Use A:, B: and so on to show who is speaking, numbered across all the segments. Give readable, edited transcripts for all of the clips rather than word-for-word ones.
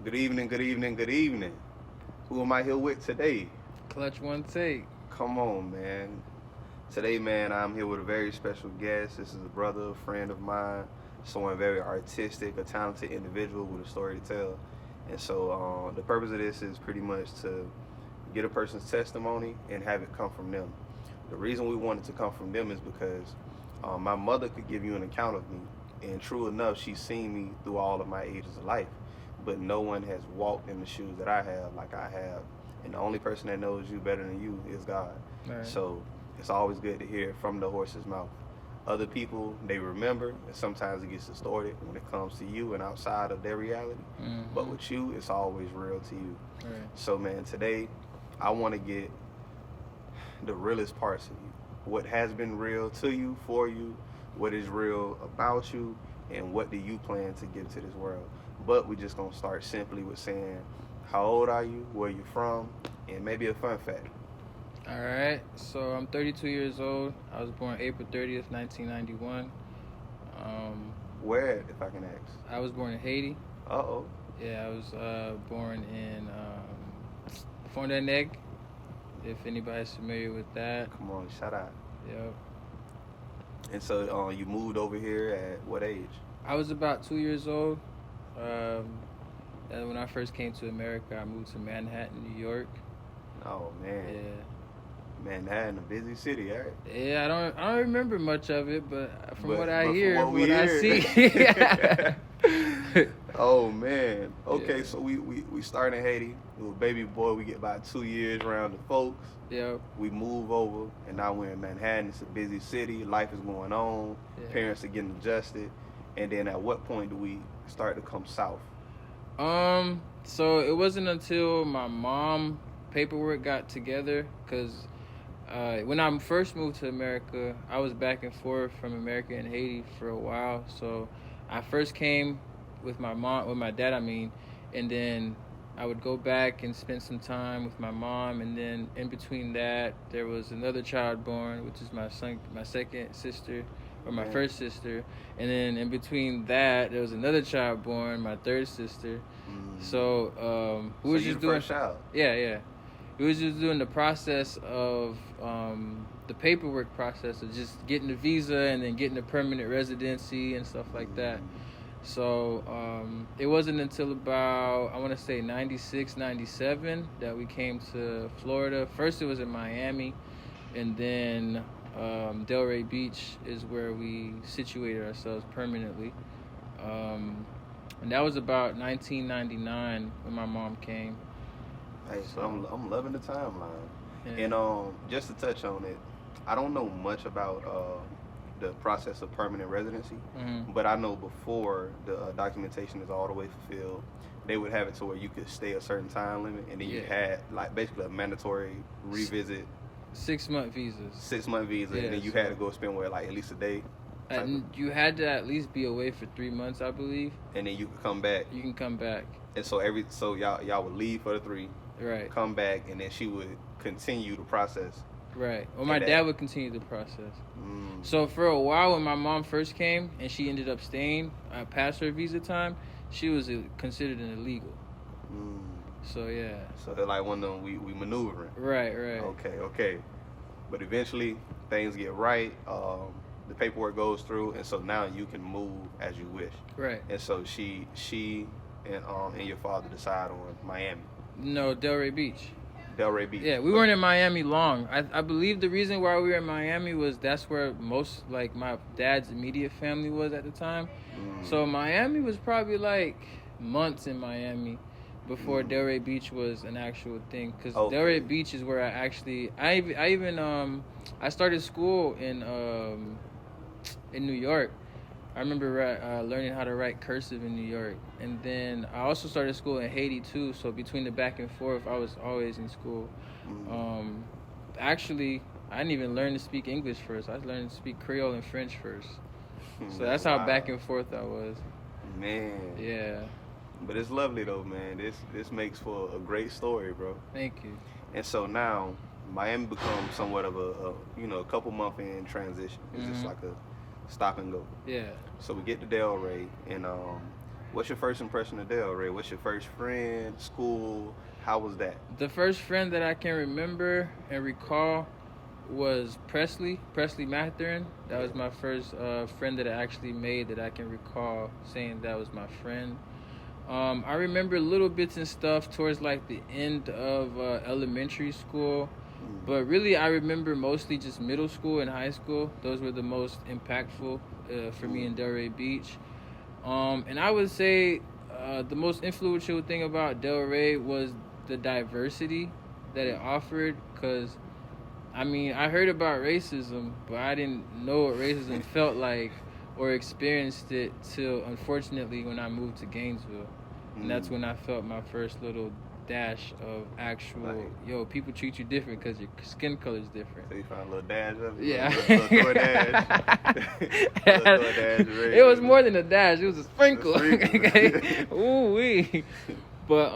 A: Good evening, good evening, good evening. Who am I here with today?
B: Klutch Onetake.
A: Come on, man. Today, man, I'm here with a very special guest. This is a brother, a friend of mine, someone very artistic, a talented individual with a story to tell. And so, the purpose of this is pretty much to get a person's testimony and have it come from them. The reason we want it to come from them is because my mother could give you an account of me, and true enough, she's seen me through all of my ages of life, but no one has walked in the shoes that I have like I have. And the only person that knows you better than you is God.
B: All right.
A: So it's always good to hear it from the horse's mouth. Other people, they remember, and sometimes it gets distorted when it comes to you and outside of their reality. But with you, it's always real to you.
B: All right.
A: So, man, today I want to get the realest parts of you. What has been real to you, for you, what is real about you, and what do you plan to give to this world. But we're just going to start simply with saying, how old are you, where you from, and maybe a fun fact.
B: All right. So I'm 32 years old. I was born April 30th, 1991.
A: Where, if I can ask?
B: I was born in Haiti.
A: Uh-oh.
B: Yeah, I was born in Onetake, if anybody's familiar with that.
A: Come on, shout out.
B: Yep.
A: And so you moved over here at what age?
B: I was about 2 years old. And when I first came to America, I moved to Manhattan, New York.
A: Oh, man.
B: Yeah.
A: Manhattan, a busy city, right?
B: Yeah, I don't remember much of it, but from what I
A: from
B: hear,
A: what we
B: what I
A: hear.
B: see.
A: Oh, man. Okay,
B: Yeah.
A: so we start in Haiti. Little baby boy, we get about 2 years around the folks.
B: Yep.
A: We move over, and now we're in Manhattan. It's a busy city. Life is going on.
B: Yeah.
A: Parents are getting adjusted. And then at what point do we start to come south?
B: So it wasn't until my mom paperwork got together, because when I first moved to America, I was back and forth from America and Haiti for a while. So I first came with my dad, and then I would go back and spend some time with my mom, and then in between that, there was another child born, which is my second sister, or my first sister, and then in between that, there was another child born, my third sister. So we was
A: you
B: just
A: the
B: doing
A: first child?
B: Yeah. We was just doing the process of the paperwork process of just getting the visa and then getting the permanent residency and stuff like that. So it wasn't until about, I want to say 96, 97 that we came to Florida. First it was in Miami, and then Delray Beach is where we situated ourselves permanently. And that was about 1999 when my mom came.
A: Hey, so I'm loving the timeline.
B: Yeah.
A: And just to touch on it, I don't know much about the process of permanent residency, but I know before the documentation is all the way fulfilled, they would have it to where you could stay a certain time limit, and then you had like basically a mandatory revisit
B: 6-month visas.
A: 6-month visa, and then you had to go spend like at least a day.
B: And you had to at least be away for 3 months, I believe.
A: And then you could come back.
B: You can come back.
A: And so y'all would leave for the 3,
B: right?
A: Come back, and then she would continue the process.
B: Right. Well, my dad would continue the process. So for a while, when my mom first came and she ended up staying past her visa time, she was considered an illegal. So yeah.
A: So they're like one of them we maneuvering.
B: Right.
A: Okay. But eventually things get right. The paperwork goes through, and so now you can move as you wish.
B: Right.
A: And so she and your father decide on Miami.
B: No, Delray Beach.
A: Delray Beach.
B: Yeah, we weren't in Miami long. I believe the reason why we were in Miami was that's where most, like, my dad's immediate family was at the time. So Miami was probably like months in Miami before Delray Beach was an actual thing. Because Delray Beach is where I started school in New York. I remember learning how to write cursive in New York. And then I also started school in Haiti too. So between the back and forth, I was always in school. Actually, I didn't even learn to speak English first. I learned to speak Creole and French first. So that's how back and forth I was.
A: Man.
B: Yeah.
A: But it's lovely though, man. This makes for a great story, bro.
B: Thank you.
A: And so now Miami becomes somewhat of a couple month in transition. It's just like a stop and go.
B: Yeah.
A: So we get to Delray, and What's your first impression of Delray? What's your first friend? School? How was that?
B: The first friend that I can remember and recall was Presley Matherin. That was my first friend that I actually made that I can recall saying that was my friend. I remember little bits and stuff towards like the end of elementary school, but really I remember mostly just middle school and high school. Those were the most impactful for me in Delray Beach. And I would say the most influential thing about Delray was the diversity that it offered, because I mean, I heard about racism, but I didn't know what racism felt like or experienced it till, unfortunately, when I moved to Gainesville. And that's when I felt my first little dash of actual, people treat you different because your skin color is different.
A: So you found a little dash of it?
B: Yeah.
A: Little DoorDash.
B: It was more than a dash. It was a sprinkle. Okay? Ooh-wee. But,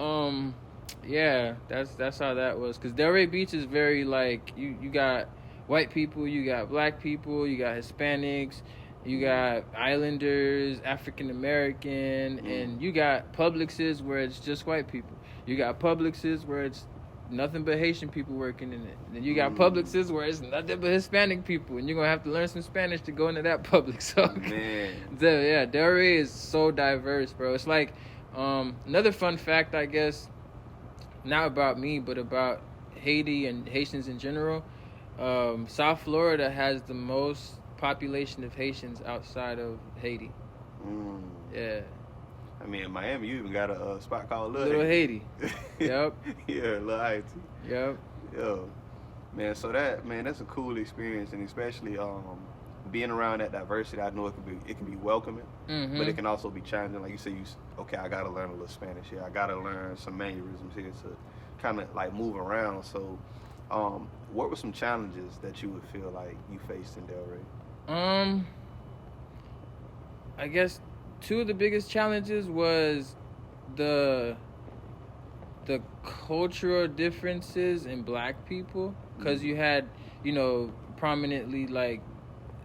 B: yeah, that's how that was. Because Delray Beach is very, like, you got white people, you got black people, you got Hispanics, you got Islanders, African American, and you got Publixes where it's just white people. You got Publixes where it's nothing but Haitian people working in it. And then you got Publixes where it's nothing but Hispanic people, and you're gonna have to learn some Spanish to go into that Publix. So, Delray is so diverse, bro. It's like another fun fact, I guess, not about me, but about Haiti and Haitians in general. South Florida has the most population of Haitians outside of Haiti. Yeah.
A: I mean, in Miami, you even got a spot called
B: Little Haiti. Yep.
A: Yeah, Little Haiti.
B: Yep.
A: Yo, man. So that's a cool experience, and especially being around that diversity. I know it can be welcoming, but it can also be challenging. Like you say, I gotta learn a little Spanish here. I gotta learn some mannerisms here to kind of like move around. So, what were some challenges that you would feel like you faced in Delray?
B: I guess two of the biggest challenges was the cultural differences in black people, because you had, prominently like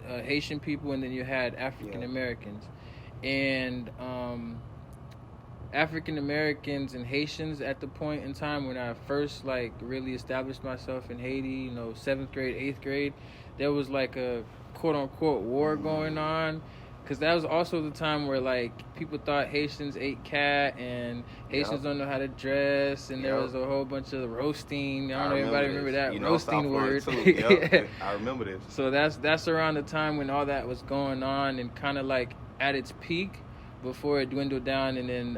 B: Haitian people, and then you had African Americans. And African Americans and Haitians at the point in time when I first like really established myself in Haiti, 7th grade, 8th grade, there was like a quote unquote war going on, because that was also the time where like people thought Haitians ate cat and Haitians don't know how to dress, and there was a whole bunch of roasting. I don't know if anybody remember that roasting word.
A: I remember this.
B: So that's around the time when all that was going on, and kind of like at its peak before it dwindled down, and then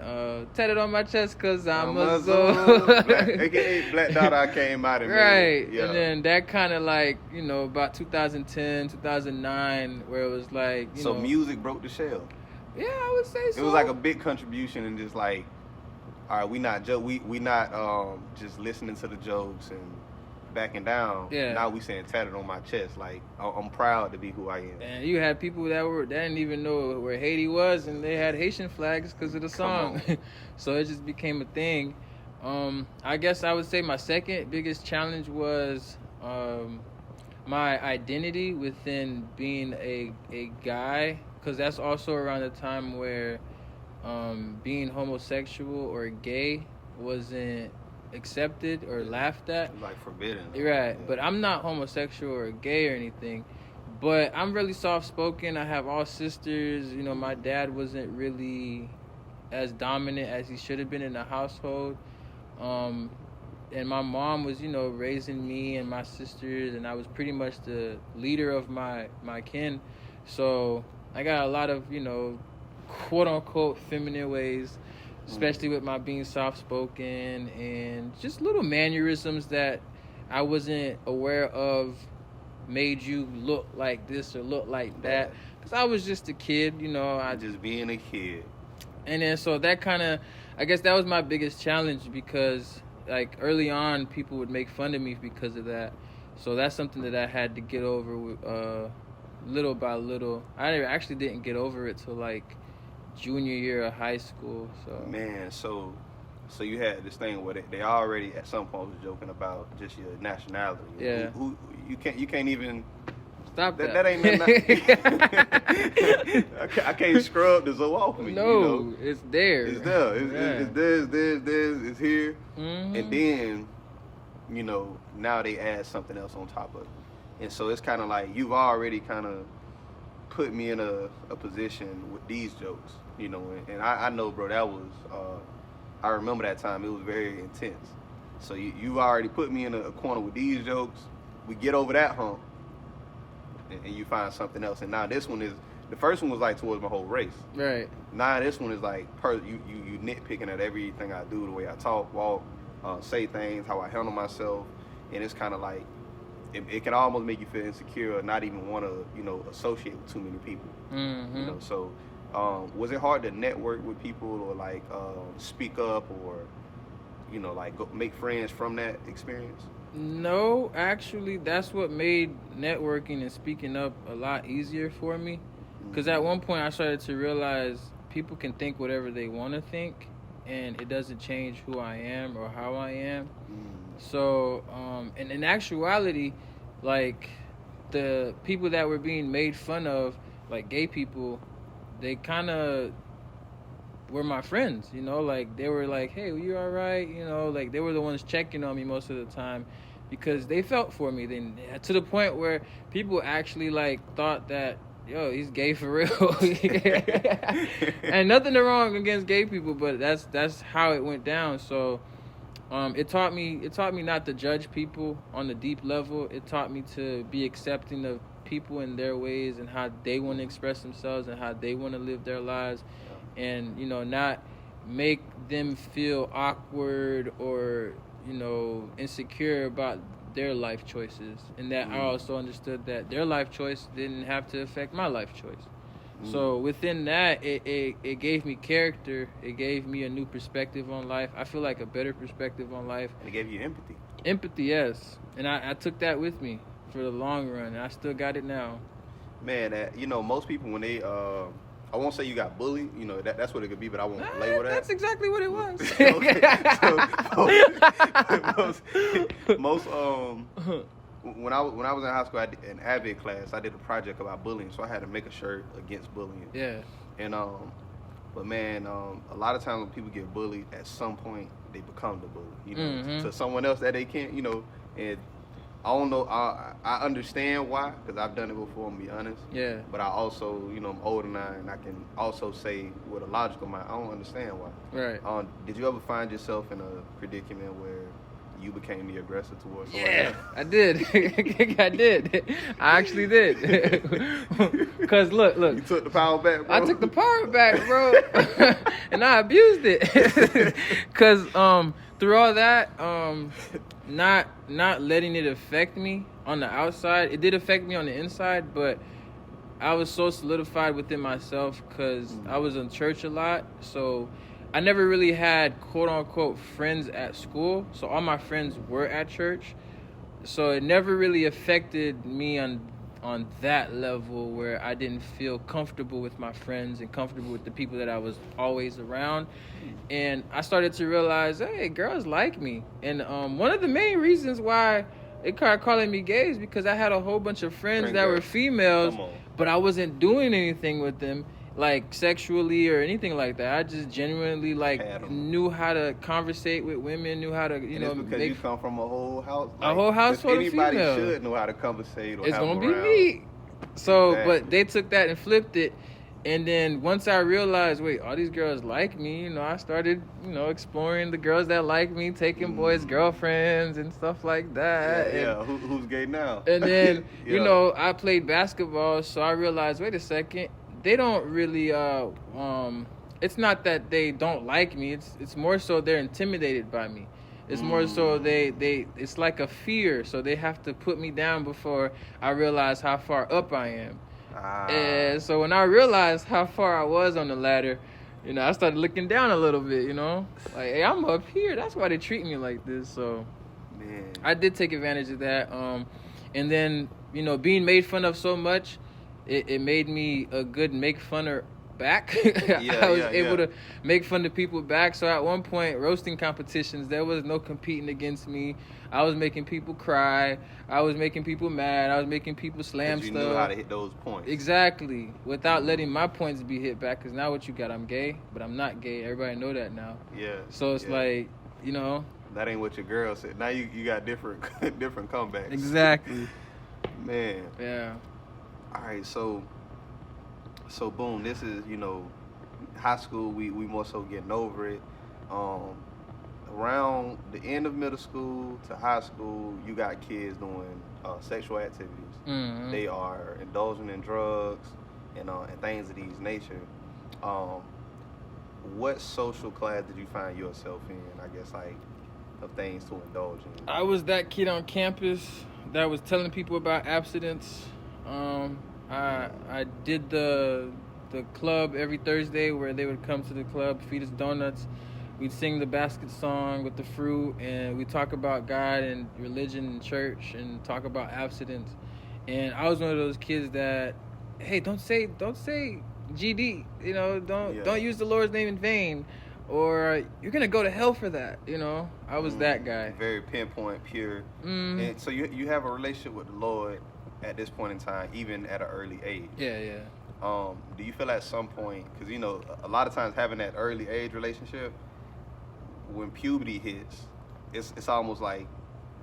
B: tatted on my chest because I'm a soul.
A: AKA Black Dot, I came out and
B: right. And then that kind of like, about 2010, 2009, where it was like,
A: so music broke the shell.
B: Yeah, I would say so.
A: It was like a big contribution, and just like, all right, we not just listening to the jokes and backing down.
B: Yeah.
A: Now we saying tatted on my chest. Like, I'm proud to be who I am.
B: And you had people that didn't even know where Haiti was, and they had Haitian flags because of the song. So it just became a thing. I guess I would say my second biggest challenge was my identity within being a guy, because that's also around the time where being homosexual or gay wasn't accepted or laughed at.
A: Like forbidden.
B: Right. Yeah. But I'm not homosexual or gay or anything. But I'm really soft-spoken. I have all sisters. My dad wasn't really as dominant as he should have been in the household. And my mom was, raising me and my sisters, and I was pretty much the leader of my kin. So I got a lot of, quote-unquote feminine ways, especially with my being soft-spoken, and just little mannerisms that I wasn't aware of made you look like this or look like that. Because I was just a kid, I
A: just being a kid.
B: And then so that kind of, I guess that was my biggest challenge, because like early on people would make fun of me because of that. So that's something that I had to get over little by little. I actually didn't get over it till like junior year of high school. So
A: man, so you had this thing where they already at some point was joking about just your nationality.
B: Yeah.
A: Who you can't even
B: Stop that.
A: That ain't nothing. I can't scrub the zo off me.
B: No,
A: you know?
B: it's there.
A: It's there. It's there. It's here.
B: Mm-hmm.
A: And then, you know, now they add something else on top of it. And so it's kind of like you've already kind of put me in a position with these jokes, you know. And I know, bro, that was, I remember that time. It was very intense. So you already put me in a corner with these jokes. We get over that hump, and you find something else. And now this one is, the first one was like towards my whole race.
B: Right.
A: Now this one is like, you nitpicking at everything I do, the way I talk, walk, say things, how I handle myself. And it's kind of like, it can almost make you feel insecure or not even want to, you know, associate with too many people.
B: Mm-hmm.
A: You know, so was it hard to network with people or like speak up or, you know, like go make friends from that experience?
B: No, actually, that's what made networking and speaking up a lot easier for me. Because at one point I started to realize people can think whatever they want to think, and it doesn't change who I am or how I am. So, and in actuality, like, the people that were being made fun of, like gay people, they kind of were my friends, you know? Like, they were like, hey, you all right? You know, like, they were the ones checking on me most of the time because they felt for me. Then, to the point where people actually, like, thought that, yo, he's gay for real. And nothing wrong against gay people, but that's how it went down. So, it taught me not to judge people on a deep level. It taught me to be accepting of people and their ways and how they want to express themselves and how they want to live their lives, and, you know, not make them feel awkward or, you know, insecure about their life choices. And that I also understood that their life choice didn't have to affect my life choice. So within that, it gave me character. It gave me a new perspective on life. I feel like a better perspective on life.
A: And it gave you empathy.
B: Empathy, yes. And I took that with me for the long run. And I still got it now.
A: Man, you know, most people when they, I won't say you got bullied. You know, that's what it could be, but I won't label that.
B: That's exactly what it was.
A: Okay. Most when I was in high school, I did an AVID class. I did a project about bullying, so I had to make a shirt against bullying.
B: Yeah.
A: And but man, a lot of times when people get bullied, at some point they become the bully. You know, to someone else that they can't. You know, and I don't know. I understand why, because I've done it before. I'm gonna be honest.
B: Yeah.
A: But I also, you know, I'm older now, and I can also say with a logical mind, I don't understand why.
B: Right.
A: Did you ever find yourself in a predicament where you became the aggressor towards someone
B: Yeah,
A: else?
B: I did. I did. I actually did. Because look.
A: You took the power back, bro?
B: I took the power back, bro. And I abused it. Because through all that, not letting it affect me on the outside, it did affect me on the inside, but I was so solidified within myself because I was in church a lot. So I never really had quote-unquote friends at school, so all my friends were at church. So it never really affected me on that level where I didn't feel comfortable with my friends and comfortable with the people that I was always around. And I started to realize, hey, girls like me. And one of the main reasons why they started calling me gay is because I had a whole bunch of friends that were females, but I wasn't doing anything with them, like sexually or anything like that. I just genuinely knew how to conversate with women, knew how to, you know,
A: because you come from a whole house,
B: a whole household of females.
A: Anybody should know how to conversate. Or
B: it's gonna be
A: around.
B: me. So,
A: Exactly.
B: But they took that and flipped it. And then once I realized, wait, all these girls like me, you know, I started, you know, exploring the girls that like me, taking boys' girlfriends and stuff like that.
A: Yeah. Who's gay now?
B: And then, you know, I played basketball, so I realized, wait a second, they don't really, it's not that they don't like me, it's more so they're intimidated by me. It's more so it's like a fear, so they have to put me down before I realize how far up I am. And so when I realized how far I was on the ladder, you know, I started looking down a little bit, you know, like, hey, I'm up here. That's why they treat me like this. So
A: Man.
B: I did take advantage of that. And then, you know, being made fun of so much, it made me a good make funner back.
A: Yeah,
B: I was
A: yeah,
B: able
A: yeah.
B: to make fun of people back. So at one point, roasting competitions, there was no competing against me. I was making people cry. I was making people mad. I was making people slam
A: Because you knew how
B: stuff.
A: to hit those points.
B: Exactly. Without letting my points be hit back. Because now what you got? I'm gay, but I'm not gay. Everybody know that now.
A: Yeah.
B: So it's
A: yeah.
B: like, you know.
A: That ain't what your girl said. Now you got different different comebacks.
B: Exactly.
A: Man.
B: Yeah.
A: All right, so boom, this is, high school, we more so getting over it. Around the end of middle school to high school, you got kids doing sexual activities.
B: Mm-hmm.
A: They are indulging in drugs and things of these nature. What social class did you find yourself in, I guess, like, of things to indulge in?
B: I was that kid on campus that was telling people about abstinence. I did the club every Thursday where they would come to the club, feed us donuts. We'd sing the basket song with the fruit, and we talk about God and religion and church, and talk about abstinence. And I was one of those kids that, hey, don't say GD, don't use the Lord's name in vain, or you're gonna go to hell for that. I was that guy.
A: Very pinpoint, pure. And so you have a relationship with the Lord at this point in time, even at an early age.
B: Yeah.
A: Do you feel at some point, because a lot of times having that early age relationship, when puberty hits, it's almost like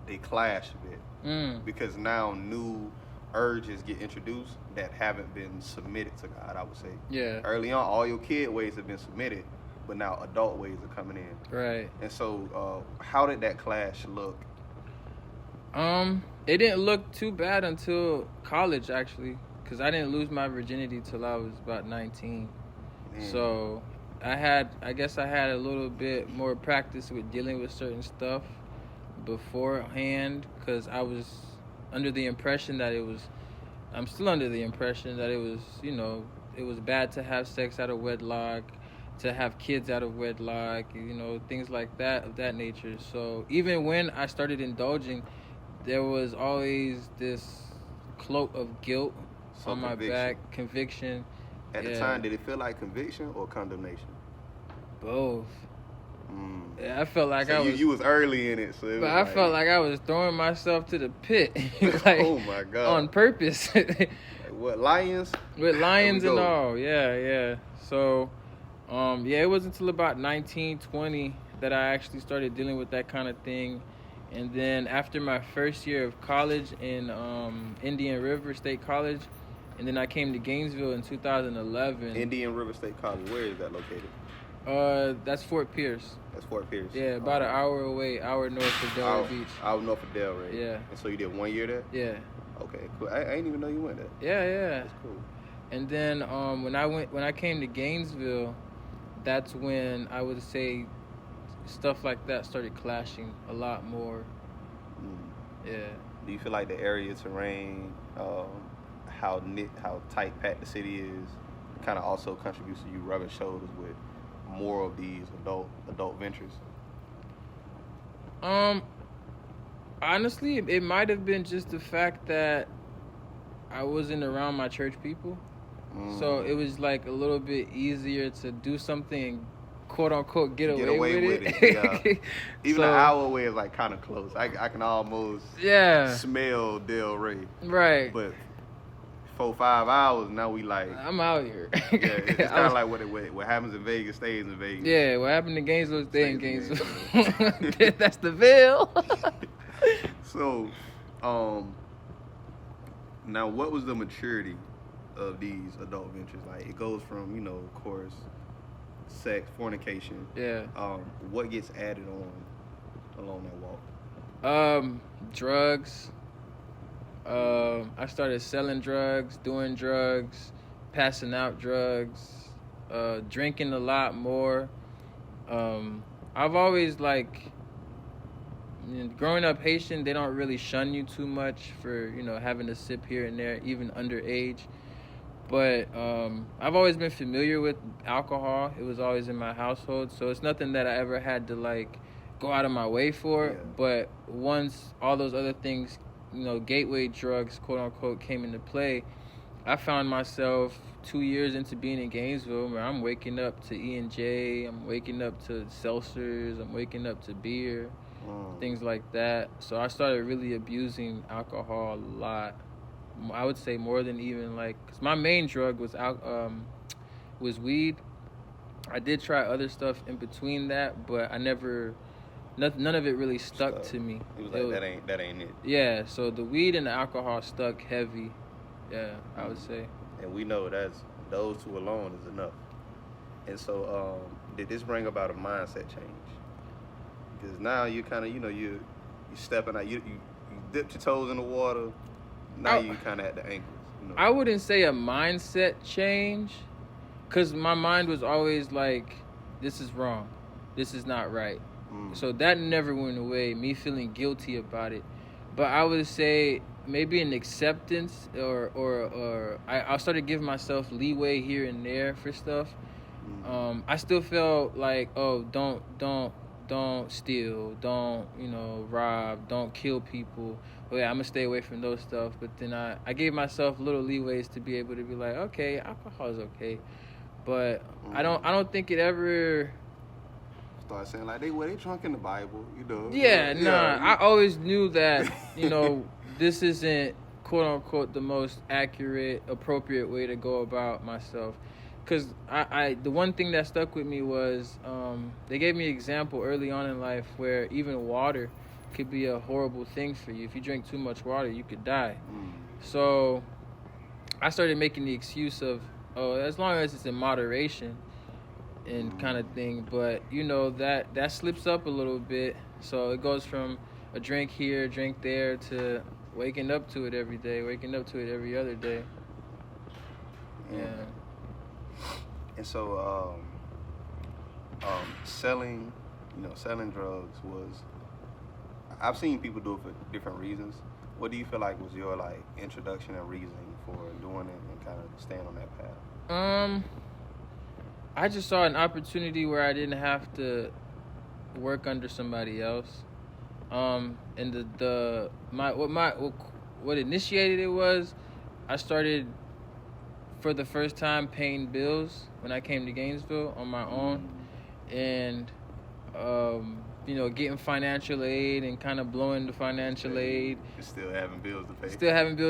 A: they clash a bit, because now new urges get introduced that haven't been submitted to God, I would say.
B: Yeah.
A: Early on, all your kid ways have been submitted, but now adult ways are coming in.
B: Right.
A: And so, how did that clash look?
B: It didn't look too bad until college, actually, because I didn't lose my virginity till I was about 19. So I guess I had a little bit more practice with dealing with certain stuff beforehand, because I was under the impression that I'm still under the impression that it was bad to have sex out of wedlock, to have kids out of wedlock, things like that, of that nature. So even when I started indulging, there was always this cloak of guilt on my back, conviction.
A: At the time, did it feel like conviction or condemnation?
B: Both. Yeah, I felt like
A: you was early in it, so
B: I felt like I was throwing myself to the pit, like,
A: oh my God,
B: on purpose.
A: Like what, lions?
B: With lions and all, yeah. So, it wasn't until about 19, 20 that I actually started dealing with that kind of thing. And then after my first year of college in Indian River State College, and then I came to Gainesville in 2011.
A: Indian River State College, where is that located?
B: That's Fort Pierce.
A: That's Fort Pierce.
B: Yeah, about an hour away, hour north of Delray Beach.
A: Hour north of Delray.
B: Yeah.
A: And so you did 1 year there?
B: Yeah.
A: Okay, cool. I didn't even know you went there.
B: Yeah.
A: That's cool.
B: And then when I came to Gainesville, that's when I would say stuff like that started clashing a lot more. Yeah.
A: Do you feel like the area, terrain, how tight packed the city is, kind of also contributes to you rubbing shoulders with more of these adult ventures?
B: Honestly, it might have been just the fact that I wasn't around my church people. So it was like a little bit easier to do something, quote unquote, get away with it.
A: Yeah. Even an hour away is like kind of close. I can almost smell Delray.
B: Right.
A: But 4-5 hours, now we like,
B: I'm out here.
A: Yeah, it's kind of like what happens in Vegas stays in Vegas.
B: Yeah, what happened in Gainesville stays in Gainesville. That's the Ville.
A: So, now what was the maturity of these adult ventures? Like, it goes from, of course, sex, fornication.
B: Yeah.
A: What gets added on along that walk?
B: Drugs. I started selling drugs, doing drugs, passing out drugs, drinking a lot more. I've always, growing up Haitian, they don't really shun you too much for, having a sip here and there, even underage. But I've always been familiar with alcohol. It was always in my household. So it's nothing that I ever had to, go out of my way for.
A: Yeah.
B: But once all those other things, gateway drugs, quote unquote, came into play, I found myself 2 years into being in Gainesville where I'm waking up to E&J, I'm waking up to seltzers, I'm waking up to beer, things like that. So I started really abusing alcohol a lot. I would say more than even like, cause my main drug was weed. I did try other stuff in between that, but I never, none of it really stuck to me.
A: It was like, that ain't it.
B: Yeah, so the weed and the alcohol stuck heavy. Yeah, I would say.
A: And we know that's those two alone is enough. And so, did this bring about a mindset change? Because now you kind of, you stepping out, you dipped your toes in the water. Now you kind of at the ankles.
B: I wouldn't say a mindset change, because my mind was always like, this is wrong, this is not right. So that never went away, me feeling guilty about it. But I would say maybe an acceptance, or I started giving myself leeway here and there for stuff. I still felt like, oh, don't steal, don't rob, don't kill people. Well, yeah, I'm gonna stay away from those stuff. But then I gave myself little leeways to be able to be like, okay, alcohol is okay, but I don't think it ever
A: start saying like they drunk in the Bible,
B: Yeah, nah. I always knew that this isn't quote unquote the most accurate, appropriate way to go about myself. Because the one thing that stuck with me was they gave me an example early on in life where even water could be a horrible thing for you. If you drink too much water, you could die. So I started making the excuse of, oh, as long as it's in moderation and kind of thing. But, that slips up a little bit. So it goes from a drink here, drink there, to waking up to it every day, waking up to it every other day. Yeah.
A: And so, selling drugs was, I've seen people do it for different reasons. What do you feel like was your introduction and reasoning for doing it and kind of staying on that path?
B: I just saw an opportunity where I didn't have to work under somebody else. And what initiated it was, I started for the first time paying bills when I came to Gainesville on my own, and getting financial aid and kind of blowing the financial aid.
A: Still having bills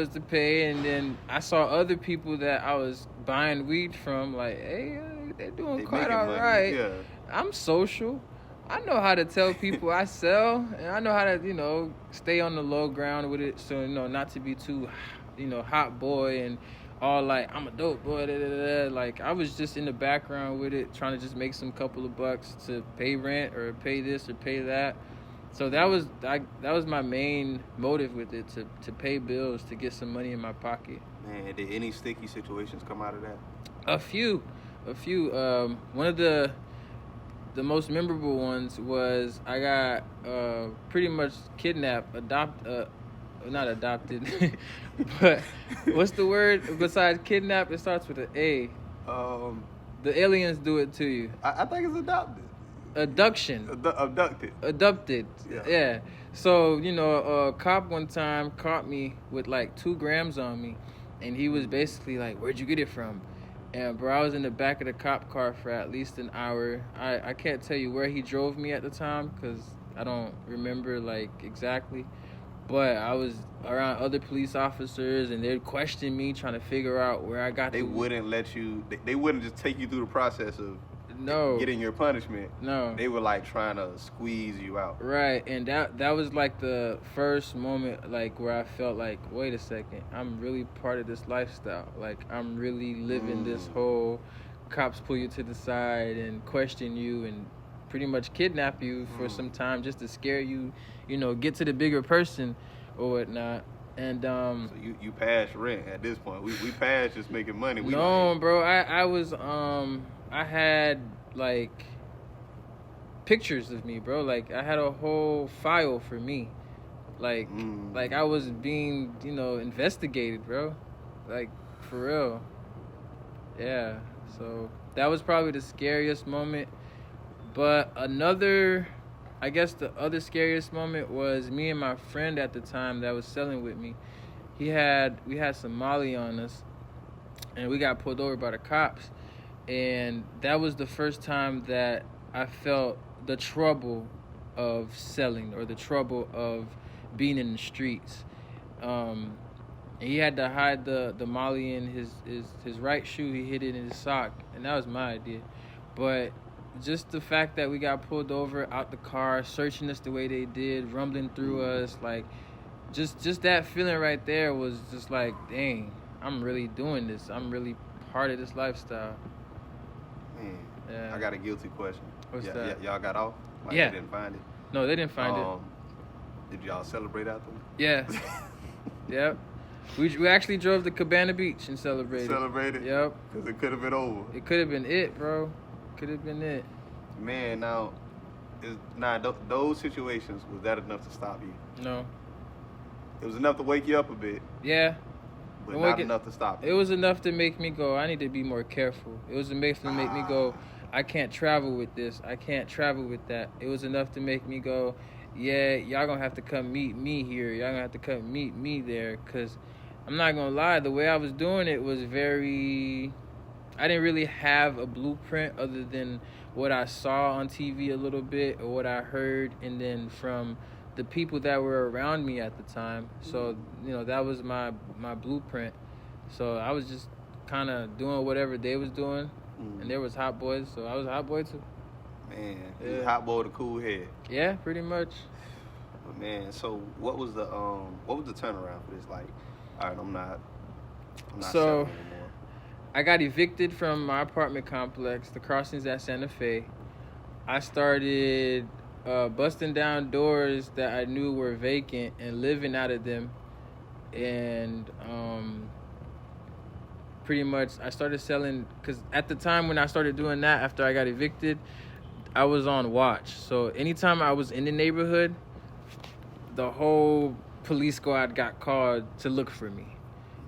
A: to pay.
B: And then I saw other people that I was buying weed from, like, hey, they're doing quite all right.
A: Yeah.
B: I'm social. I know how to tell people I sell, and I know how to, stay on the low ground with it, so, not to be too, hot boy and all like, I'm a dope boy, da, da, da. Like, I was just in the background with it, trying to just make some couple of bucks to pay rent or pay this or pay that. So that was my main motive with it, to pay bills, to get some money in my pocket.
A: Man, did any sticky situations come out of that?
B: A few. One of the most memorable ones was I got pretty much kidnapped, not adopted, but what's the word besides kidnap? It starts with an A. The aliens do it to you.
A: I think it's adopted.
B: Abduction. Abducted. Yeah. So, a cop one time caught me with like 2 grams on me, and he was basically like, where'd you get it from? And bro, I was in the back of the cop car for at least an hour. I can't tell you where he drove me at the time because I don't remember exactly. But I was around other police officers, and they'd question me, trying to figure out where I got.
A: They wouldn't let you. They wouldn't just take you through the process of getting your punishment.
B: No.
A: They were trying to squeeze you out.
B: Right, and that was the first moment where I felt like, wait a second, I'm really part of this lifestyle. I'm really living this whole cops pull you to the side and question you and pretty much kidnap you for some time just to scare you, get to the bigger person or whatnot. And
A: so you passed rent at this point. We passed just making money.
B: Bro, I was I had pictures of me, bro. I had a whole file for me. I was being, investigated, bro. For real. Yeah. So that was probably the scariest moment. But I guess the other scariest moment was me and my friend at the time that was selling with me. We had some Molly on us, and we got pulled over by the cops. And that was the first time that I felt the trouble of selling, or the trouble of being in the streets. And he had to hide the Molly in his right shoe. He hid it in his sock, and that was my idea. But just the fact that we got pulled over out the car, searching us the way they did, rumbling through us, like just that feeling right there was just like, dang, I'm really doing this. I'm really part of this lifestyle.
A: Man,
B: Yeah.
A: I got a guilty question.
B: What's that?
A: Y'all got off? Like,
B: Yeah.
A: They didn't find it?
B: No, they didn't find it.
A: Did y'all celebrate after?
B: Yeah. Yep. We actually drove to Cabana Beach and celebrated.
A: Celebrated?
B: Yep.
A: Because it could have been over.
B: It could have been it, bro. Could have been it.
A: Man, now, those situations, was that enough to stop you?
B: No.
A: It was enough to wake you up a bit,
B: Yeah.
A: but not enough to stop
B: It
A: you.
B: was enough to make me go, I need to be more careful. It was enough to make me go, I can't travel with this. I can't travel with that. It was enough to make me go, yeah, y'all gonna have to come meet me here. Y'all gonna have to come meet me there. Because I'm not gonna lie, the way I was doing it was very... I didn't really have a blueprint other than what I saw on TV a little bit, or what I heard, and then from the people that were around me at the time. So, that was my blueprint. So I was just kind of doing whatever they was doing, and there was hot boys, so I was a hot boy too.
A: Man,
B: Yeah.
A: you hot boy with a cool head.
B: Yeah, pretty much.
A: But man, so what was the turnaround for this? Like, all right, I'm not
B: So-
A: selling anymore.
B: I got evicted from my apartment complex, the Crossings at Santa Fe. I started busting down doors that I knew were vacant and living out of them. And pretty much I started selling, because at the time when I started doing that, after I got evicted, I was on watch. So anytime I was in the neighborhood, the whole police squad got called to look for me.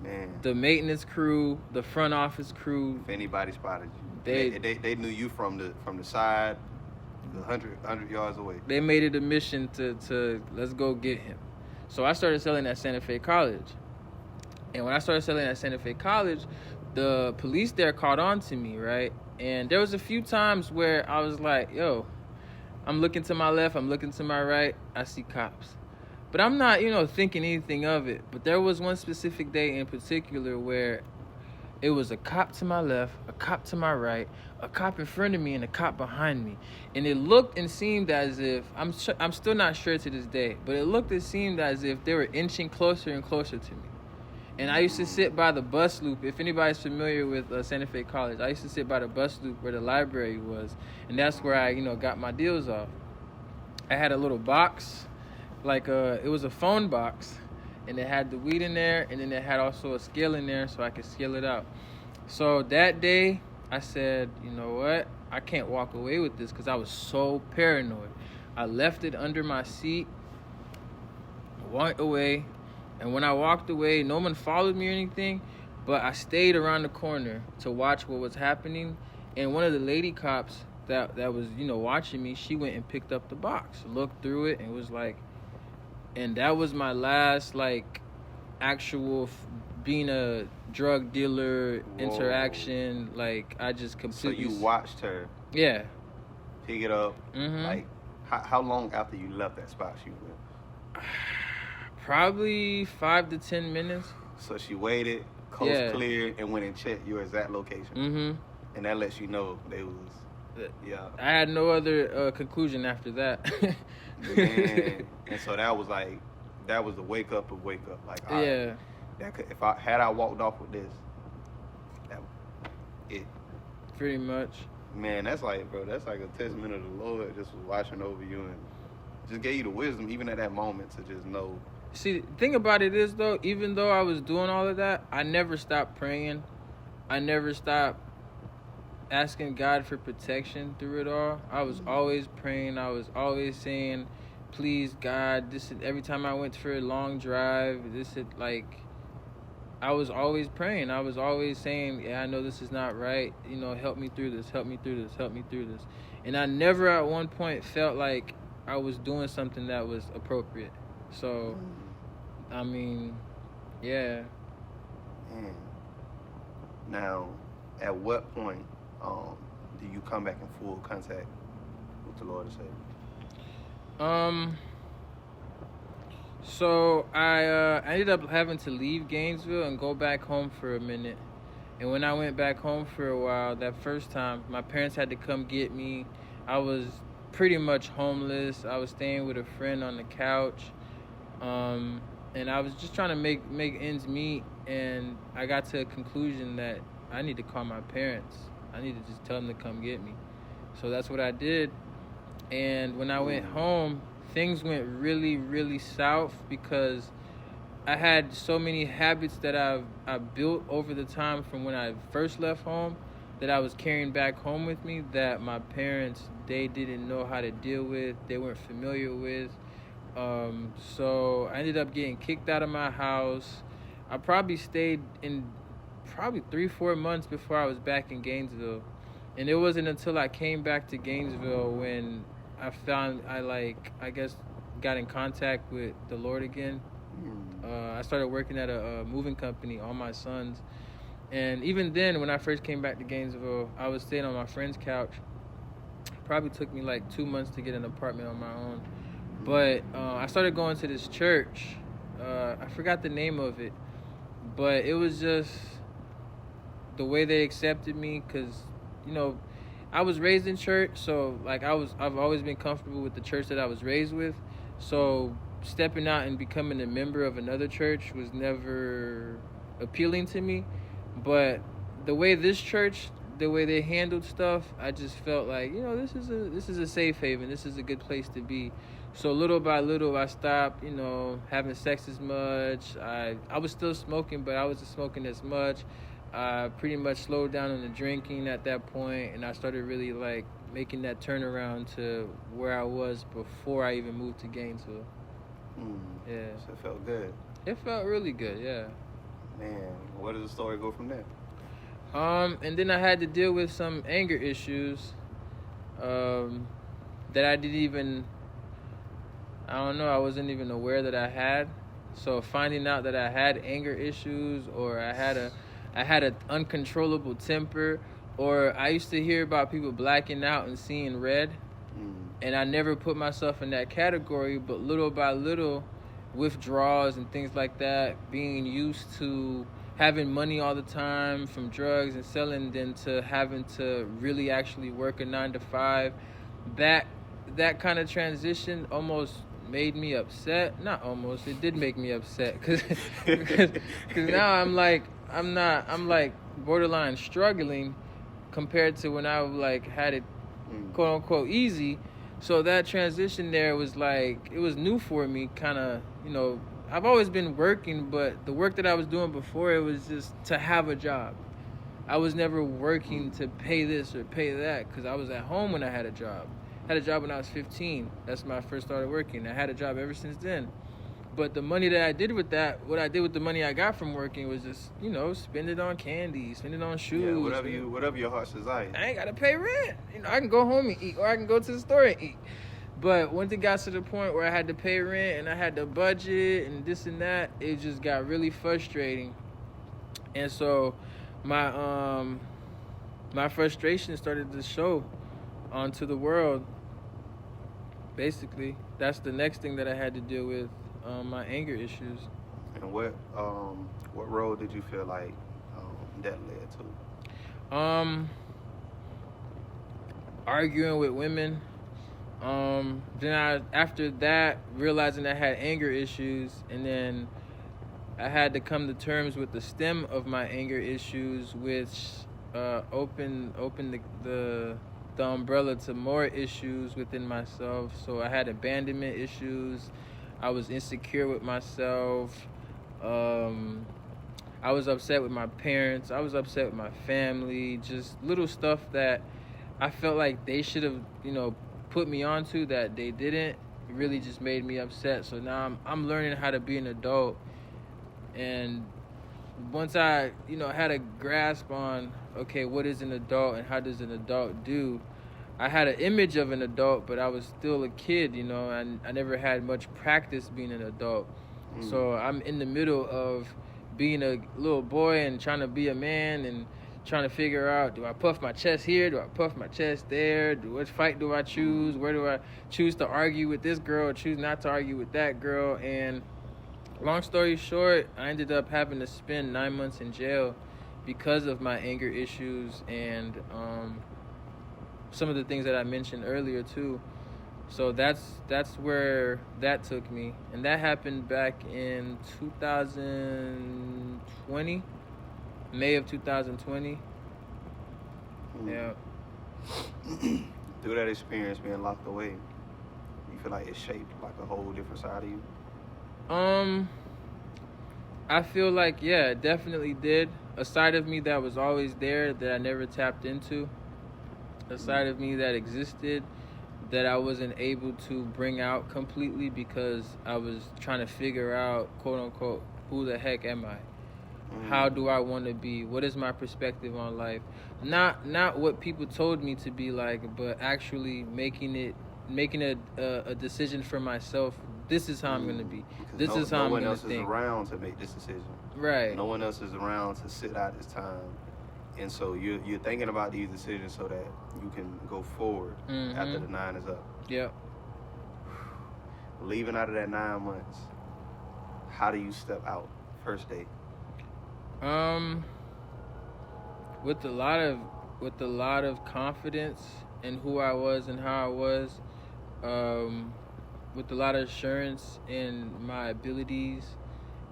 A: Man,
B: The maintenance crew, the front office crew,
A: if anybody spotted you,
B: They-
A: they knew you from the side, 100 yards away.
B: they made it a mission to let's go get him. So I started selling at Santa Fe College. And when I started selling at Santa Fe College, the police there caught on to me, right? And there was a few times where I was like, yo, I'm looking to my left, I'm looking to my right, I see cops. But I'm not, thinking anything of it. But there was one specific day in particular where it was a cop to my left, a cop to my right, a cop in front of me, and a cop behind me. And it looked and seemed as if, I'm still not sure to this day, but it looked and seemed as if they were inching closer and closer to me. And I used to sit by the bus loop. If anybody's familiar with Santa Fe College, I used to sit by the bus loop where the library was. And that's where I, got my deals off. I had a little box, it was a phone box, and it had the weed in there, and then it had also a scale in there so I could scale it out. So that day, I said, you know what? I can't walk away with this because I was so paranoid. I left it under my seat, walked away, and when I walked away, no one followed me or anything, but I stayed around the corner to watch what was happening, and one of the lady cops that was, watching me, she went and picked up the box, looked through it, and was like, and that was my last, actual being a drug dealer interaction. I just
A: So
B: completely...
A: you watched her
B: Yeah.
A: pick it up.
B: Mm-hmm.
A: Like, how long after you left that spot she went?
B: Probably 5 to 10 minutes.
A: So she waited, coast
B: Yeah.
A: cleared, and went and checked your exact location.
B: Mm-hmm.
A: And that lets you know they was, yeah.
B: I had no other conclusion after that.
A: Man. And so that was the wake up of wake up. Like, all right,
B: Yeah.
A: if I walked off with this, it.
B: Pretty much.
A: Man, that's like a testament of the Lord just was watching over you and just gave you the wisdom, even at that moment, to just know.
B: See, the thing about it is, though, even though I was doing all of that, I never stopped praying. I never stopped asking God for protection through it all. I was always praying. I was always saying, please, God, this is every time I went for a long drive, I was always praying. I was always saying, yeah, I know this is not right. Help me through this, help me through this, help me through this. And I never at one point felt like I was doing something that was appropriate. So, I mean, yeah.
A: Man. Now, at what point do you come back in full contact with the Lord and Savior?
B: Um, so I ended up having to leave Gainesville and go back home for a minute. And when I went back home for a while, that first time, my parents had to come get me. I was pretty much homeless. I was staying with a friend on the couch. And I was just trying to make ends meet, and I got to a conclusion that I need to call my parents. I need to just tell them to come get me. So that's what I did. And when I went home, things went really, really south because I had so many habits that I built over the time from when I first left home that I was carrying back home with me that my parents, they didn't know how to deal with, they weren't familiar with. So I ended up getting kicked out of my house. I probably stayed in probably 3-4 months before I was back in Gainesville. And it wasn't until I came back to Gainesville when I guess got in contact with the Lord again. I started working at a moving company on my sons. And even then, when I first came back to Gainesville, I was staying on my friend's couch. Probably took me like 2 months to get an apartment on my own. But I started going to this church. I forgot the name of it. But it was just the way they accepted me because, I was raised in church. So, I've always been comfortable with the church that I was raised with. So, stepping out and becoming a member of another church was never appealing to me. But the way this church, the way they handled stuff, I just felt like, this is a safe haven. This is a good place to be. So little by little, I stopped, having sex as much. I was still smoking, but I wasn't smoking as much. I pretty much slowed down on the drinking at that point, and I started really making that turnaround to where I was before I even moved to Gainesville. Yeah.
A: So it felt good.
B: It felt really good, yeah.
A: Man, where does the story go from there?
B: And then I had to deal with some anger issues that I didn't even, I wasn't even aware that I had. So finding out that I had anger issues, or I had an uncontrollable temper, or I used to hear about people blacking out and seeing red, and I never put myself in that category, but little by little, withdrawals and things like that, being used to having money all the time from drugs and selling, then to having to really actually work a 9-to-5, that kind of transition almost made me upset. Not almost, it did make me upset because now I'm borderline struggling compared to when I had it quote unquote easy. So that transition there was it was new for me, kind of, I've always been working, but the work that I was doing before, it was just to have a job. I was never working to pay this or pay that because I was at home when I had a job. I had a job when I was 15. That's when I first started working. I had a job ever since then. But the money that I did with that, what I did with the money I got from working was just, spend it on candy, spend it on shoes.
A: Yeah, whatever your heart's desire.
B: I ain't got to pay rent. I can go home and eat, or I can go to the store and eat. But once it got to the point where I had to pay rent and I had to budget and this and that, it just got really frustrating. And so my frustration started to show onto the world. Basically, that's the next thing that I had to deal with, my anger issues.
A: And what role did you feel like that led to?
B: Arguing with women. Then after that, realizing I had anger issues, and then I had to come to terms with the stem of my anger issues, which opened the umbrella to more issues within myself. So I had abandonment issues. I was insecure with myself. I was upset with my parents. I was upset with my family. Just little stuff that I felt like they should have, put me onto that they didn't. It really just made me upset. So now I'm learning how to be an adult. And once I, had a grasp on, okay, what is an adult and how does an adult do? I had an image of an adult, but I was still a kid, and I never had much practice being an adult. So I'm in the middle of being a little boy and trying to be a man, and trying to figure out, do I puff my chest here? Do I puff my chest there? Which fight do I choose? Where do I choose to argue with this girl or choose not to argue with that girl? And long story short, I ended up having to spend 9 months in jail because of my anger issues and some of the things that I mentioned earlier too. So that's where that took me, and that happened back in 2020, May of 2020. Yeah.
A: Through that experience being locked away, you feel like it shaped like a whole different side of you?
B: I feel like, yeah, it definitely did. A side of me that was always there that I never tapped into. A side of me that existed that I wasn't able to bring out completely because I was trying to figure out, quote unquote, who the heck am I? How do I want to be? What is my perspective on life? Not what people told me to be like, but actually making a decision for myself. This is how I'm gonna be. This is how I'm gonna think.
A: No one else is around to make this decision.
B: Right.
A: No one else is around to sit out this time, and so you're thinking about these decisions so that you can go forward after the 9 is up.
B: Yep.
A: Leaving out of that 9 months, how do you step out first day?
B: With a lot of confidence in who I was and how I was, with a lot of assurance in my abilities,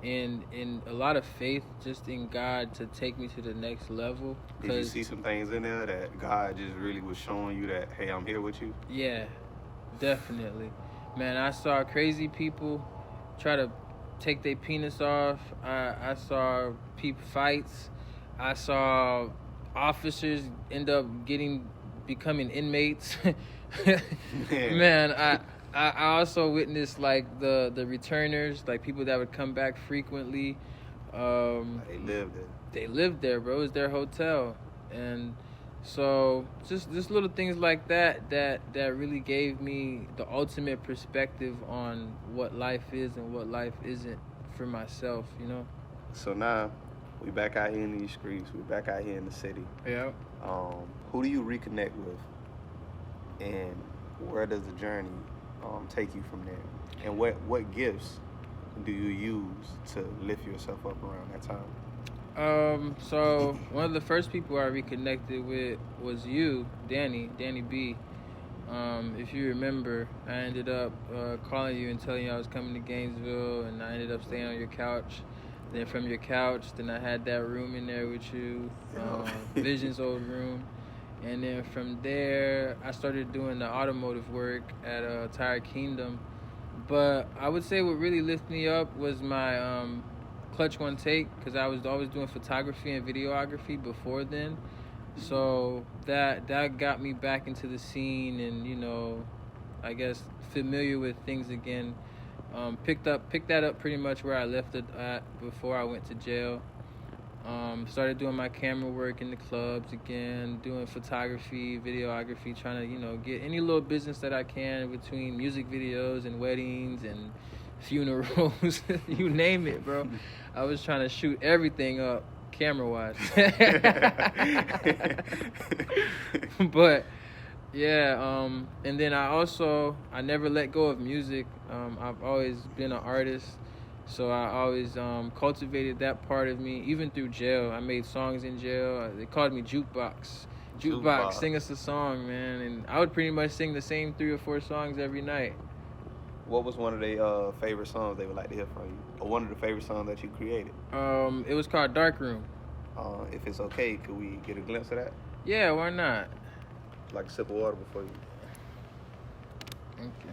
B: and in a lot of faith just in God to take me to the next level.
A: Did you see some things in there that God just really was showing you that, hey, I'm here with you?
B: Yeah, definitely. Man, I saw crazy people try to take their penis off. I saw people fights. I saw officers end up becoming inmates. Man, I also witnessed like the returners, like people that would come back frequently.
A: They lived there.
B: They lived there, bro. It was their hotel. And so just little things like that really gave me the ultimate perspective on what life is and what life isn't for myself, you know?
A: So now we back out here in these streets. We back out here in the city.
B: Yeah.
A: Who do you reconnect with, and where does the journey take you from there? And what gifts do you use to lift yourself up around that time?
B: So one of the first people I reconnected with was you, Danny B. If you remember, I ended up calling you and telling you I was coming to Gainesville, and I ended up staying on your couch. Then from your couch, then I had that room in there with you, Vision's old room. And then from there, I started doing the automotive work at Tire Kingdom. But I would say what really lifted me up was my Klutch Onetake, because I was always doing photography and videography before then. So that got me back into the scene and, you know, I guess familiar with things again. Picked that up pretty much where I left it at before I went to jail. Started doing my camera work in the clubs again, doing photography, videography, trying to, you know, get any little business that I can between music videos and weddings and funerals, you name it, bro. I was trying to shoot everything up camera-wise. But yeah, and then I never let go of music. I've always been an artist, so I always cultivated that part of me, even through jail. I made songs in jail. They called me Jukebox. Sing us a song, man. And I would pretty much sing the same 3 or 4 songs every night.
A: What was one of their favorite songs they would like to hear from you? Or one of the favorite songs that you created?
B: It was called Dark Room.
A: If it's okay, could we get a glimpse of that?
B: Yeah, why not?
A: Like a sip of water before you.
B: Okay.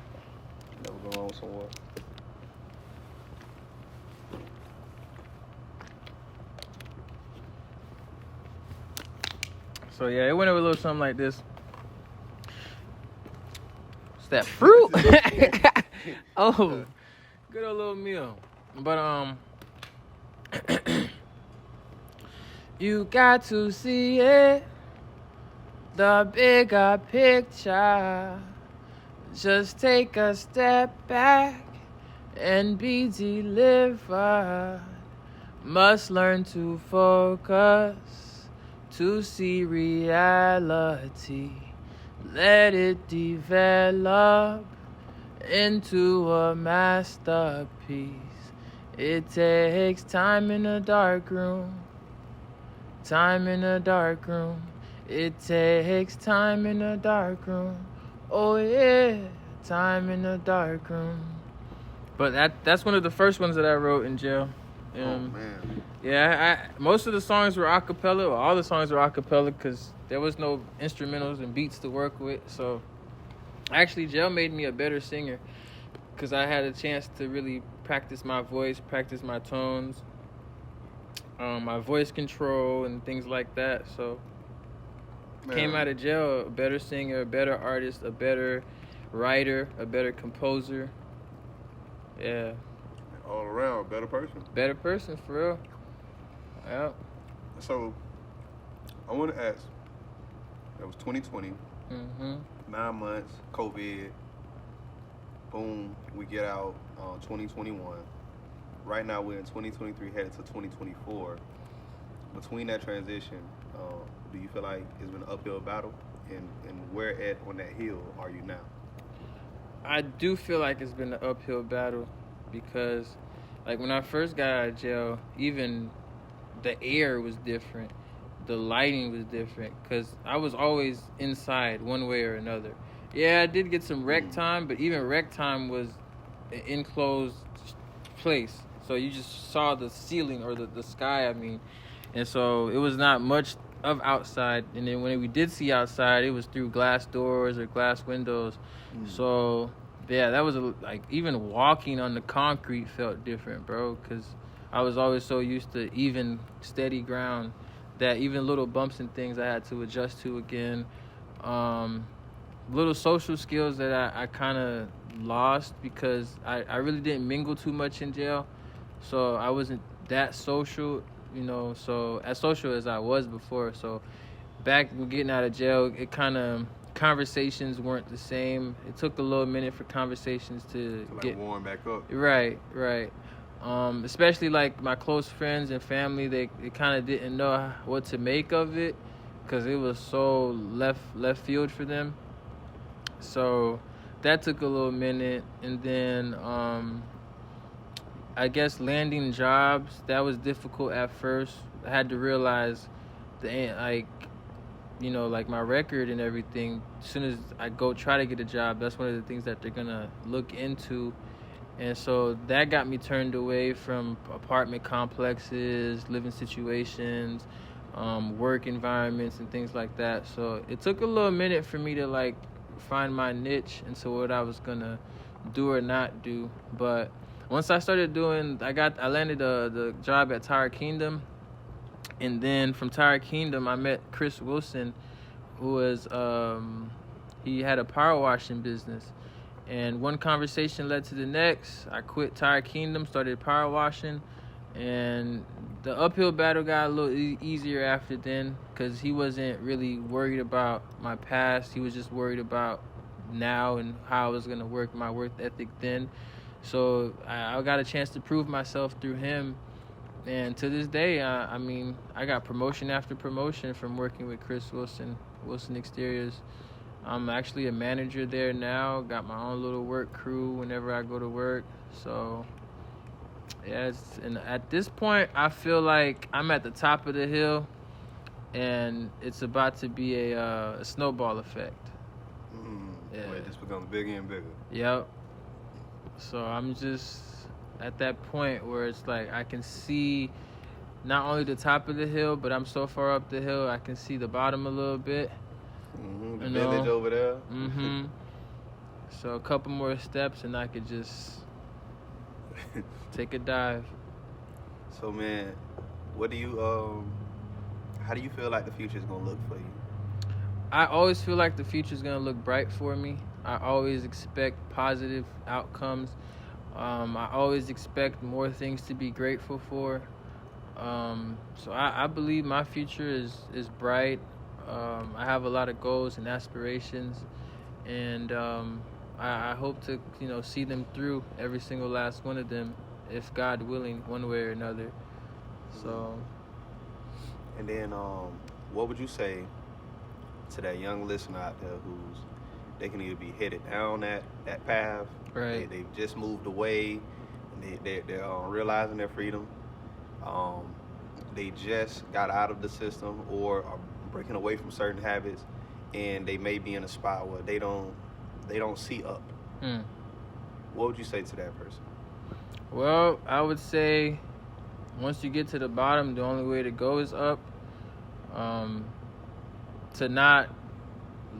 A: Never go wrong with some water.
B: So yeah, it went over a little something like this. It's that fruit. Oh, good old little meal. But you got to see it, the bigger picture. Just take a step back and be delivered. Must learn to focus, to see reality. Let it develop into a masterpiece. It takes time in a dark room. Time in a dark room. It takes time in a dark room. Oh yeah, time in a dark room. But that's one of the first ones that I wrote in jail.
A: Oh man.
B: Yeah, most of the songs were a cappella. Well, all the songs were a cappella because there was no instrumentals and beats to work with. So actually, jail made me a better singer because I had a chance to really practice my voice, practice my tones, my voice control, and things like that. So came out of jail a better singer, a better artist, a better writer, a better composer. Yeah.
A: All around, better person.
B: Better person, for real. Yeah.
A: So, I want to ask, it was 2020, 9 months, COVID, boom, we get out 2021. Right now we're in 2023, headed to 2024. Between that transition, do you feel like it's been an uphill battle? And where at on that hill are you now?
B: I do feel like it's been an uphill battle because, like, when I first got out of jail, even the air was different. The lighting was different because I was always inside one way or another. Yeah, I did get some rec time, but even rec time was an enclosed place. So you just saw the ceiling or the sky, I mean. And so it was not much of outside. And then when we did see outside, it was through glass doors or glass windows. So, yeah, that was like even walking on the concrete felt different, bro, because I was always so used to even, steady ground that even little bumps and things I had to adjust to again. Little social skills that I kind of lost because I really didn't mingle too much in jail. So I wasn't that social, so as social as I was before. So back when getting out of jail, it kind of, conversations weren't the same. It took a little minute for conversations to get
A: warm back up.
B: Right. Especially like my close friends and family, they kind of didn't know what to make of it because it was so left field for them. So that took a little minute, and then I guess landing jobs, that was difficult at first. I had to realize like my record and everything. As soon as I go try to get a job, that's one of the things that they're gonna look into. And so that got me turned away from apartment complexes, living situations, work environments, and things like that. So it took a little minute for me to like find my niche into what I was gonna do or not do. But once I started doing, I landed the job at Tire Kingdom. And then from Tire Kingdom, I met Chris Wilson, who was, he had a power washing business. And one conversation led to the next. I quit Tire Kingdom, started power washing. And the uphill battle got a little easier after then because he wasn't really worried about my past. He was just worried about now and how I was going to work my work ethic then. So I got a chance to prove myself through him. And to this day, I got promotion after promotion from working with Chris Wilson Exteriors. I'm actually a manager there now. Got my own little work crew whenever I go to work. So, yeah, and at this point, I feel like I'm at the top of the hill, and it's about to be a snowball effect.
A: Yeah. It just becomes bigger and bigger.
B: Yep. So I'm just at that point where it's like I can see not only the top of the hill, but I'm so far up the hill I can see the bottom a little bit.
A: The village over there.
B: So a couple more steps and I could just take a dive.
A: So man, what do you how do you feel like the future is gonna look for you?
B: I always feel like the future is gonna look bright for me. I always expect positive outcomes. I always expect more things to be grateful for. So I believe my future is bright. I have a lot of goals and aspirations, and I hope to see them through, every single last one of them, if God willing, one way or another. So.
A: And then what would you say to that young listener out there who's they can either be headed down that path,
B: Right.
A: they've just moved away, and they're realizing their freedom, um, they just got out of the system or are breaking away from certain habits, and they may be in a spot where they don't see up.
B: Hmm.
A: What would you say to that person?
B: Well, I would say once you get to the bottom, the only way to go is up. Um, to not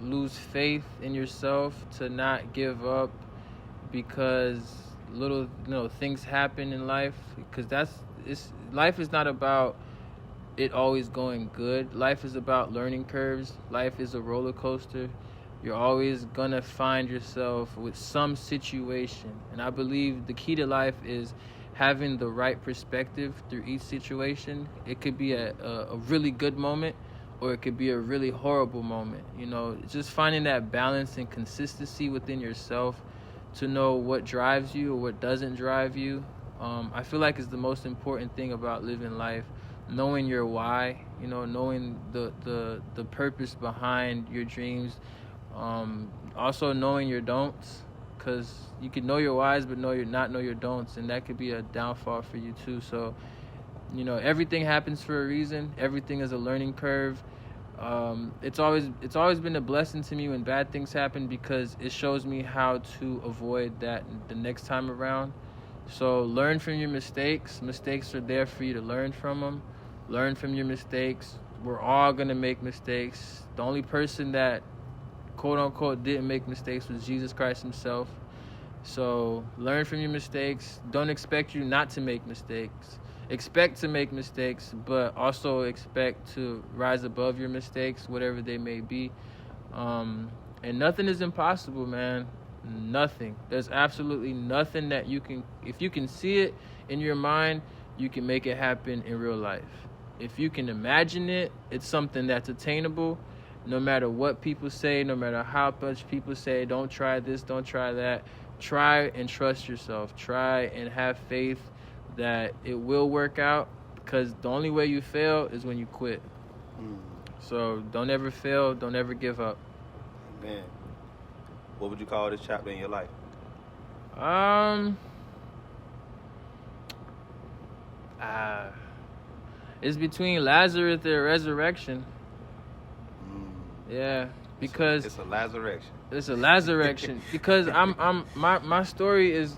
B: lose faith in yourself, to not give up because little things happen in life. Because life is not about it always going good. Life is about learning curves. Life is a roller coaster. You're always gonna find yourself with some situation, and I believe the key to life is having the right perspective through each situation. It could be a really good moment, or it could be a really horrible moment. Just finding that balance and consistency within yourself to know what drives you or what doesn't drive you. I feel like is the most important thing about living life. Knowing your why, knowing the purpose behind your dreams. Also knowing your don'ts, because you can know your whys but know your don'ts, and that could be a downfall for you too. So everything happens for a reason. Everything is a learning curve. It's always been a blessing to me when bad things happen, because it shows me how to avoid that the next time around. So learn from your mistakes. Mistakes are there for you to learn from them. Learn from your mistakes. We're all gonna make mistakes. The only person that quote unquote didn't make mistakes was Jesus Christ himself. So learn from your mistakes. Don't expect you not to make mistakes. Expect to make mistakes, but also expect to rise above your mistakes, whatever they may be. And nothing is impossible, man. Nothing. There's absolutely nothing that if you can see it in your mind, you can make it happen in real life. If you can imagine it, it's something that's attainable. No matter what people say, no matter how much people say, don't try this, don't try that. Try and trust yourself. Try and have faith that it will work out, because the only way you fail is when you quit. So don't ever fail. Don't ever give up.
A: Man, what would you call this chapter in your life?
B: It's between Lazarus and resurrection. Yeah, because
A: it's a lazarection.
B: It's a lazarection because my story is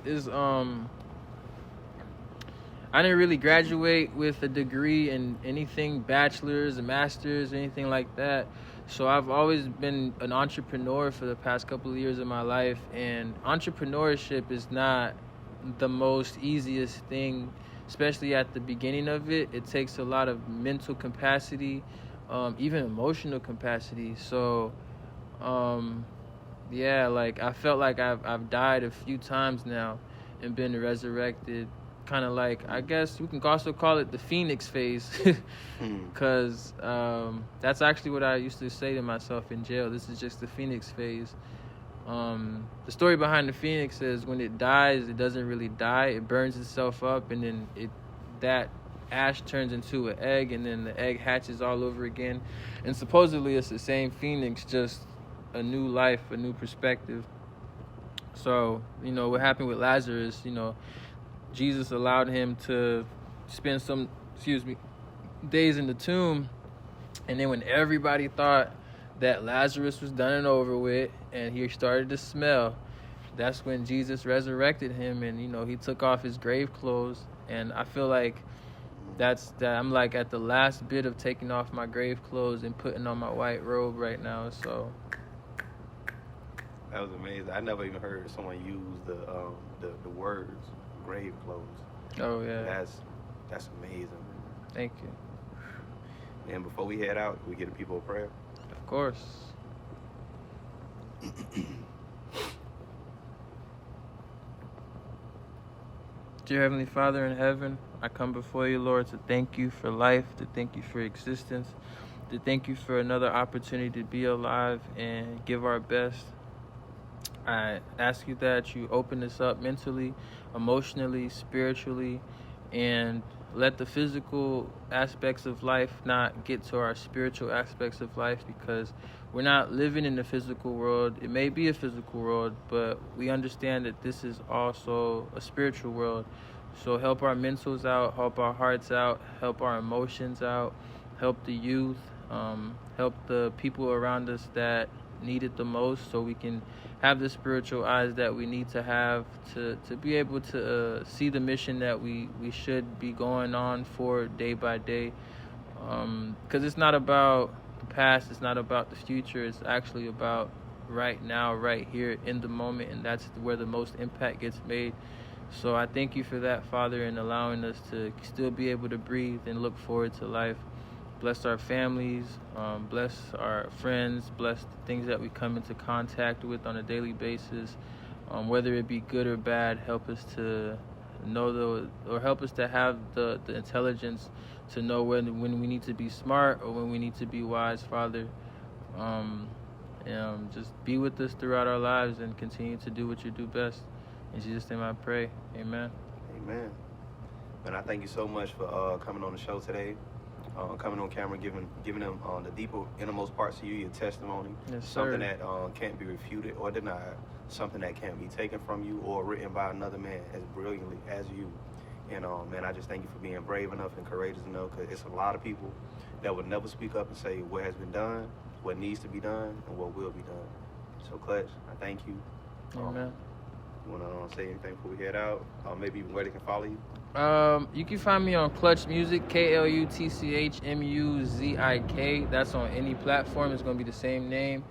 B: I didn't really graduate with a degree in anything, bachelor's, a master's, anything like that. So I've always been an entrepreneur for the past couple of years of my life, and entrepreneurship is not the most easiest thing, especially at the beginning of it. It takes a lot of mental capacity, even emotional capacity. So, yeah, like I felt like I've died a few times now and been resurrected. Kind of like, I guess we can also call it the Phoenix phase, because that's actually what I used to say to myself in jail. This is just the Phoenix phase. The story behind the Phoenix is when it dies, it doesn't really die. It burns itself up, and then that ash turns into an egg, and then the egg hatches all over again. And supposedly it's the same Phoenix, just a new life, a new perspective. So, what happened with Lazarus, Jesus allowed him to spend some, days in the tomb. And then when everybody thought that Lazarus was done and over with, and he started to smell, that's when Jesus resurrected him, and, he took off his grave clothes. And I feel like I'm like at the last bit of taking off my grave clothes and putting on my white robe right now. So
A: that was amazing. I never even heard someone use the words grave clothes.
B: Oh yeah,
A: that's amazing.
B: Thank you.
A: And before we head out, we get a people of prayer.
B: Of course. Dear Heavenly Father in heaven, I come before you, Lord, to thank you for life, to thank you for existence, to thank you for another opportunity to be alive and give our best. I ask you that you open us up mentally, emotionally, spiritually, and let the physical aspects of life not get to our spiritual aspects of life, because we're not living in the physical world. It may be a physical world, but we understand that this is also a spiritual world. So help our mentals out, help our hearts out, help our emotions out, help the youth, help the people around us that need it the most, so we can have the spiritual eyes that we need to have to be able to see the mission that we should be going on for day by day. Because it's not about the past, it's not about the future, it's actually about right now, right here in the moment, and that's where the most impact gets made. So I thank you for that, Father, and allowing us to still be able to breathe and look forward to life. Bless our families, bless our friends, bless the things that we come into contact with on a daily basis, whether it be good or bad. Help us to know or help us to have the intelligence to know when we need to be smart or when we need to be wise, Father. Just be with us throughout our lives and continue to do what you do best. In Jesus' name I pray. Amen.
A: Amen. And I thank you so much for coming on the show today. Coming on camera, giving them the deeper, innermost parts of you, your testimony.
B: Yes,
A: something
B: sir.
A: that can't be refuted or denied, something that can't be taken from you or written by another man as brilliantly as you. And man, I just thank you for being brave enough and courageous enough, because it's a lot of people that would never speak up and say what has been done, what needs to be done, and what will be done. So Klutch, I thank you.
B: Amen.
A: You want to say anything before we head out? Maybe where they can follow you?
B: You can find me on Klutch Music, KLUTCHMUZIK. That's on any platform. It's going to be the same name.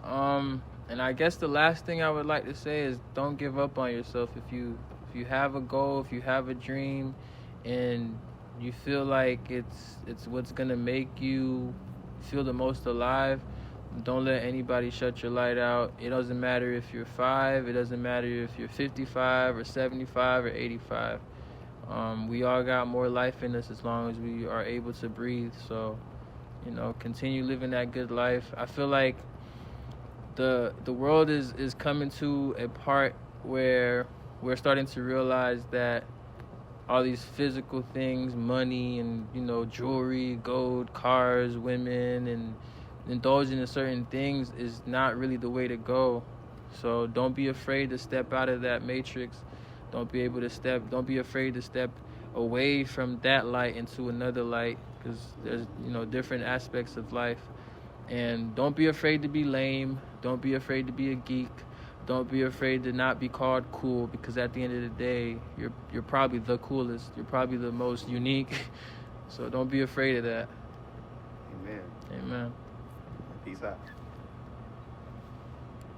B: And I guess the last thing I would like to say is don't give up on yourself. If you have a goal, if you have a dream, and you feel like it's what's going to make you feel the most alive, don't let anybody shut your light out. It doesn't matter if you're 5. It doesn't matter if you're 55 or 75 or 85. We all got more life in us as long as we are able to breathe. So, continue living that good life. I feel like the world is coming to a part where we're starting to realize that all these physical things, money and, jewelry, gold, cars, women, and indulging in certain things is not really the way to go. So don't be afraid to step out of that matrix. Don't be afraid to step away from that light into another light, because there's, different aspects of life. And don't be afraid to be lame. Don't be afraid to be a geek. Don't be afraid to not be called cool, because at the end of the day, you're probably the coolest. You're probably the most unique. So don't be afraid of that.
A: Amen.
B: Amen.
A: Peace out.